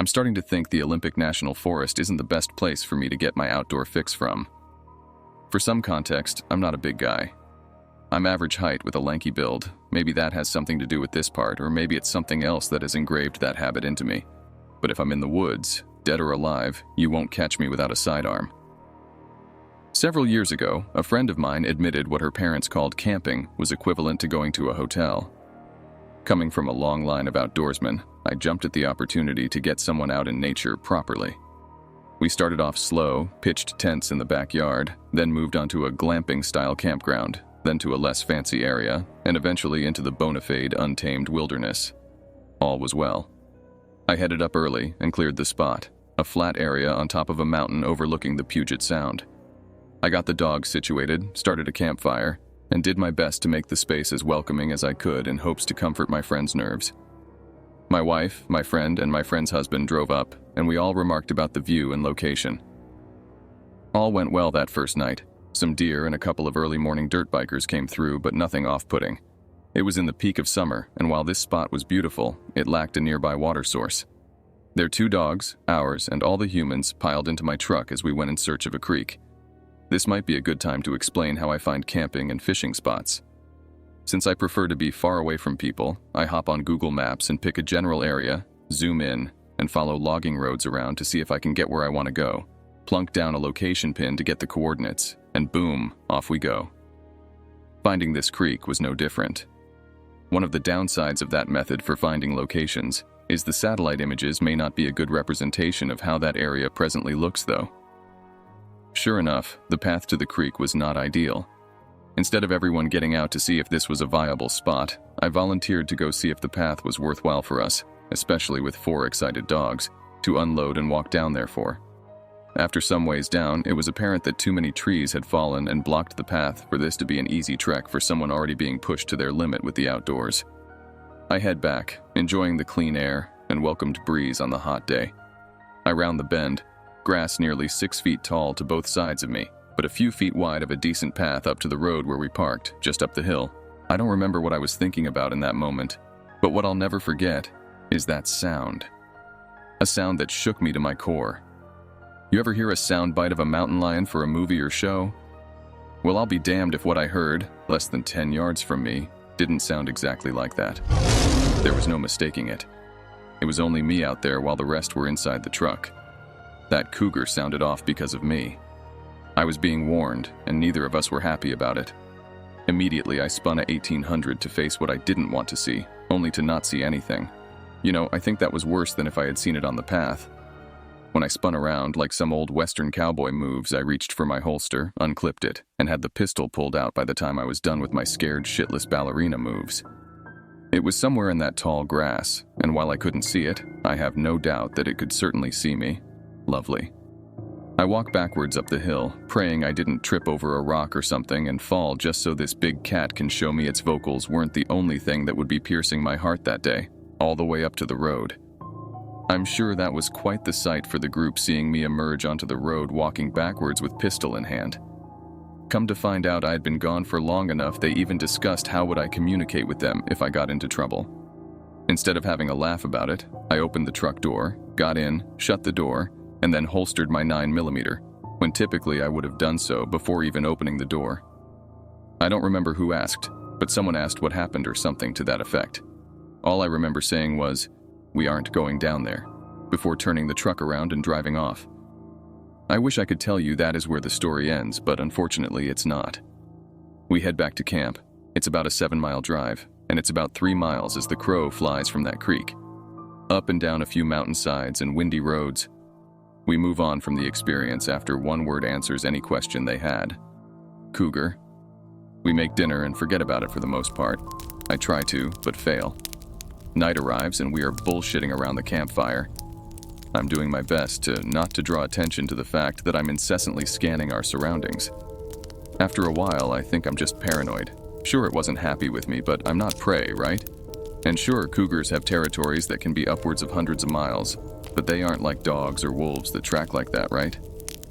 starting to think the Olympic National Forest isn't the best place for me to get my outdoor fix from. For some context, I'm not a big guy. I'm average height with a lanky build. Maybe that has something to do with this part, or maybe it's something else that has engraved that habit into me. But if I'm in the woods, dead or alive, you won't catch me without a sidearm. Several years ago, a friend of mine admitted what her parents called camping was equivalent to going to a hotel. Coming from a long line of outdoorsmen, I jumped at the opportunity to get someone out in nature properly. We started off slow, pitched tents in the backyard, then moved onto a glamping-style campground, then to a less fancy area, and eventually into the bona fide, untamed wilderness. All was well. I headed up early and cleared the spot, a flat area on top of a mountain overlooking the Puget Sound. I got the dogs situated, started a campfire, and did my best to make the space as welcoming as I could in hopes to comfort my friend's nerves. My wife, my friend, and my friend's husband drove up, and we all remarked about the view and location. All went well that first night. Some deer and a couple of early morning dirt bikers came through, but nothing off-putting. It was in the peak of summer, and while this spot was beautiful, it lacked a nearby water source. Their 2 dogs, ours, and all the humans piled into my truck as we went in search of a creek. This might be a good time to explain how I find camping and fishing spots. Since I prefer to be far away from people, I hop on Google Maps and pick a general area, zoom in, and follow logging roads around to see if I can get where I want to go, plunk down a location pin to get the coordinates, and boom, off we go. Finding this creek was no different. One of the downsides of that method for finding locations is the satellite images may not be a good representation of how that area presently looks, though. Sure enough, the path to the creek was not ideal. Instead of everyone getting out to see if this was a viable spot, I volunteered to go see if the path was worthwhile for us, especially with 4 excited dogs, to unload and walk down there for. After some ways down, it was apparent that too many trees had fallen and blocked the path for this to be an easy trek for someone already being pushed to their limit with the outdoors. I head back, enjoying the clean air and welcomed breeze on the hot day. I round the bend, grass nearly 6 feet tall to both sides of me, but a few feet wide of a decent path up to the road where we parked, just up the hill. I don't remember what I was thinking about in that moment, but what I'll never forget is that sound. A sound that shook me to my core. You ever hear a sound bite of a mountain lion for a movie or show? Well, I'll be damned if what I heard, less than 10 yards from me, didn't sound exactly like that. There was no mistaking it. It was only me out there while the rest were inside the truck. That cougar sounded off because of me. I was being warned, and neither of us were happy about it. Immediately, I spun at 1800 to face what I didn't want to see, only to not see anything. You know, I think that was worse than if I had seen it on the path. When I spun around, like some old Western cowboy moves, I reached for my holster, unclipped it, and had the pistol pulled out by the time I was done with my scared shitless ballerina moves. It was somewhere in that tall grass, and while I couldn't see it, I have no doubt that it could certainly see me. Lovely. I walk backwards up the hill, praying I didn't trip over a rock or something and fall just so this big cat can show me its vocals weren't the only thing that would be piercing my heart that day, all the way up to the road. I'm sure that was quite the sight for the group seeing me emerge onto the road walking backwards with pistol in hand. Come to find out I had been gone for long enough they even discussed how would I communicate with them if I got into trouble. Instead of having a laugh about it, I opened the truck door, got in, shut the door, and then holstered my 9mm, when typically I would have done so before even opening the door. I don't remember who asked, but someone asked what happened or something to that effect. All I remember saying was, "We aren't going down there," before turning the truck around and driving off. I wish I could tell you that is where the story ends, but unfortunately it's not. We head back to camp. It's about a 7-mile drive, and it's about 3 miles as the crow flies from that creek. Up and down a few mountainsides and windy roads. We move on from the experience after one word answers any question they had. Cougar. We make dinner and forget about it for the most part. I try to, but fail. Night arrives and we are bullshitting around the campfire. I'm doing my best not to draw attention to the fact that I'm incessantly scanning our surroundings. After a while, I think I'm just paranoid. Sure, it wasn't happy with me, but I'm not prey, right? And sure, cougars have territories that can be upwards of hundreds of miles, but they aren't like dogs or wolves that track like that, right?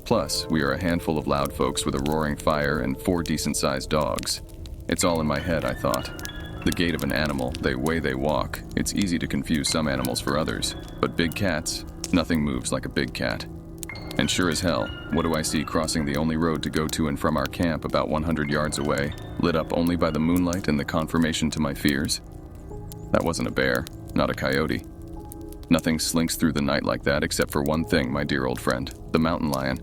Plus, we are a handful of loud folks with a roaring fire and 4 decent-sized dogs. It's all in my head, I thought. The gait of an animal, the way they walk, it's easy to confuse some animals for others. But big cats, Nothing moves like a big cat. And sure as hell, what do I see crossing the only road to go to and from our camp about 100 yards away, lit up only by the moonlight and the confirmation to my fears? That wasn't a bear, not a coyote. Nothing slinks through the night like that except for one thing, my dear old friend, the mountain lion.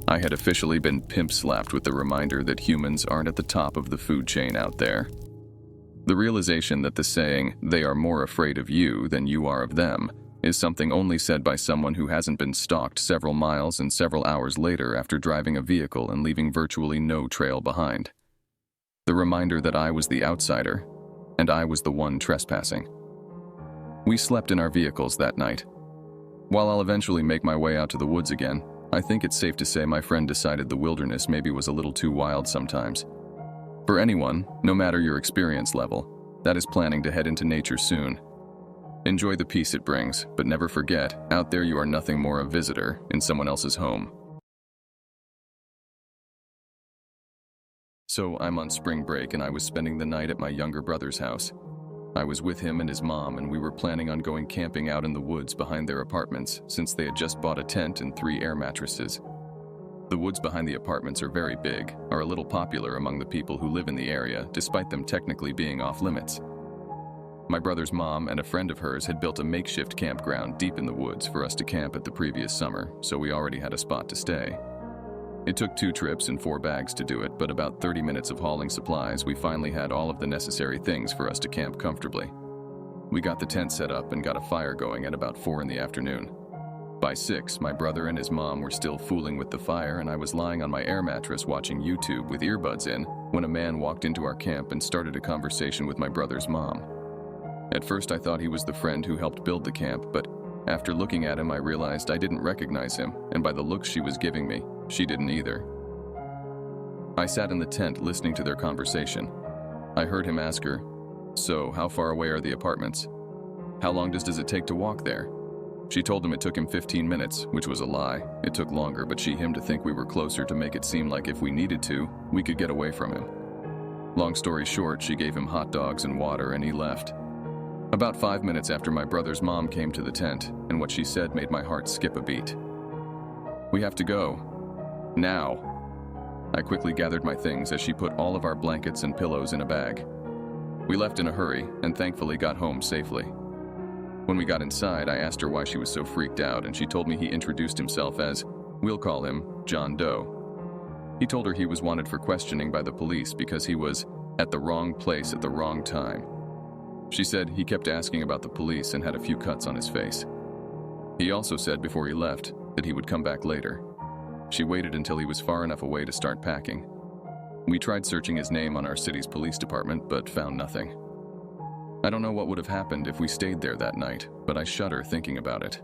I had officially been pimp-slapped with the reminder that humans aren't at the top of the food chain out there. The realization that the saying, "they are more afraid of you than you are of them," is something only said by someone who hasn't been stalked several miles and several hours later after driving a vehicle and leaving virtually no trail behind. The reminder that I was the outsider, and I was the one trespassing. We slept in our vehicles that night. While I'll eventually make my way out to the woods again, I think it's safe to say my friend decided the wilderness maybe was a little too wild sometimes. For anyone, no matter your experience level, that is planning to head into nature soon. Enjoy the peace it brings, but never forget, out there you are nothing more a visitor in someone else's home. So I'm on spring break and I was spending the night at my younger brother's house. I was with him and his mom, and we were planning on going camping out in the woods behind their apartments since they had just bought a tent and 3 air mattresses. The woods behind the apartments are very big, are a little popular among the people who live in the area, despite them technically being off limits. My brother's mom and a friend of hers had built a makeshift campground deep in the woods for us to camp at the previous summer, so we already had a spot to stay. It took 2 trips and 4 bags to do it, but about 30 minutes of hauling supplies, we finally had all of the necessary things for us to camp comfortably. We got the tent set up and got a fire going at about 4 in the afternoon. By 6, my brother and his mom were still fooling with the fire, and I was lying on my air mattress watching YouTube with earbuds in when a man walked into our camp and started a conversation with my brother's mom. At first I thought he was the friend who helped build the camp, but after looking at him I realized I didn't recognize him, and by the looks she was giving me, she didn't either. I sat in the tent listening to their conversation. I heard him ask her, "So, how far away are the apartments? How long does it take to walk there?" She told him it took him 15 minutes, which was a lie. It took longer, but she him to think we were closer to make it seem like if we needed to, we could get away from him. Long story short, she gave him hot dogs and water and he left. About 5 minutes after my brother's mom came to the tent, and what she said made my heart skip a beat. "We have to go. Now." I quickly gathered my things as she put all of our blankets and pillows in a bag. We left in a hurry and thankfully got home safely. When we got inside, I asked her why she was so freaked out, and she told me he introduced himself as, we'll call him, John Doe. He told her he was wanted for questioning by the police because he was at the wrong place at the wrong time. She said he kept asking about the police and had a few cuts on his face. He also said before he left that he would come back later. She waited until he was far enough away to start packing. We tried searching his name on our city's police department, but found nothing. I don't know what would have happened if we stayed there that night, but I shudder thinking about it.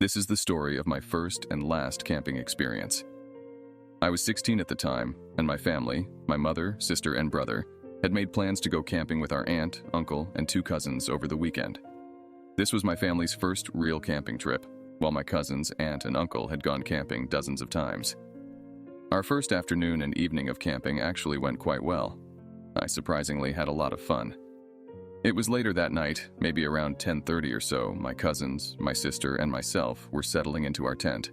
This is the story of my first and last camping experience. I was 16 at the time, and my family, my mother, sister, and brother, had made plans to go camping with our aunt, uncle, and 2 cousins over the weekend. This was my family's first real camping trip, while my cousins, aunt, and uncle had gone camping dozens of times. Our first afternoon and evening of camping actually went quite well. I surprisingly had a lot of fun. It was later that night, maybe around 10:30 or so, my cousins, my sister, and myself were settling into our tent.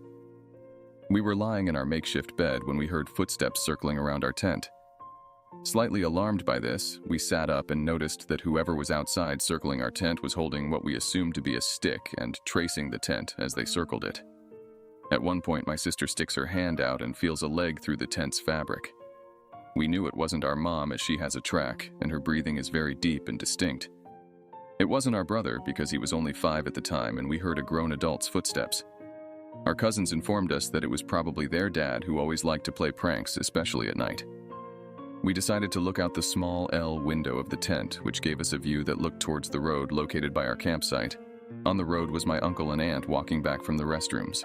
We were lying in our makeshift bed when we heard footsteps circling around our tent. Slightly alarmed by this, we sat up and noticed that whoever was outside circling our tent was holding what we assumed to be a stick and tracing the tent as they circled it. At one point, my sister sticks her hand out and feels a leg through the tent's fabric. We knew it wasn't our mom as she has a track, and her breathing is very deep and distinct. It wasn't our brother because he was only 5 at the time and we heard a grown adult's footsteps. Our cousins informed us that it was probably their dad who always liked to play pranks, especially at night. We decided to look out the small L window of the tent, which gave us a view that looked towards the road located by our campsite. On the road was my uncle and aunt walking back from the restrooms.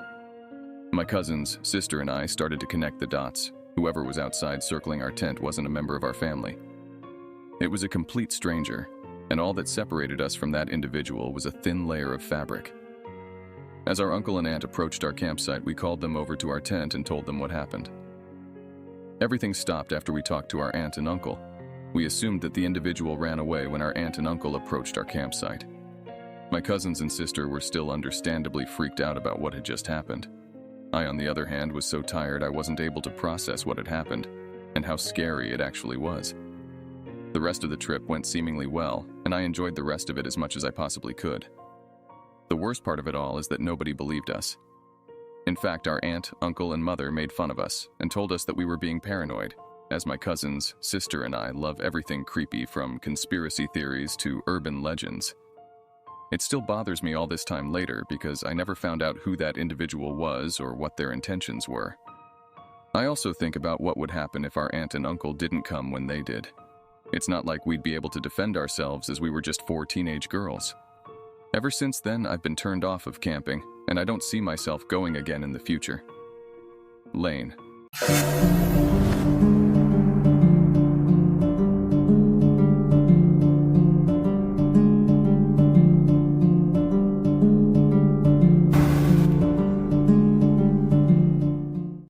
My cousins, sister, and I started to connect the dots. Whoever was outside circling our tent wasn't a member of our family. It was a complete stranger, and all that separated us from that individual was a thin layer of fabric. As our uncle and aunt approached our campsite, we called them over to our tent and told them what happened. Everything stopped after we talked to our aunt and uncle. We assumed that the individual ran away when our aunt and uncle approached our campsite. My cousins and sister were still understandably freaked out about what had just happened. I, on the other hand, was so tired I wasn't able to process what had happened and how scary it actually was. The rest of the trip went seemingly well, and I enjoyed the rest of it as much as I possibly could. The worst part of it all is that nobody believed us. In fact, our aunt, uncle, and mother made fun of us and told us that we were being paranoid, as my cousins, sister, and I love everything creepy from conspiracy theories to urban legends. It still bothers me all this time later because I never found out who that individual was or what their intentions were. I also think about what would happen if our aunt and uncle didn't come when they did. It's not like we'd be able to defend ourselves as we were just 4 teenage girls. Ever since then, I've been turned off of camping, and I don't see myself going again in the future. Lane.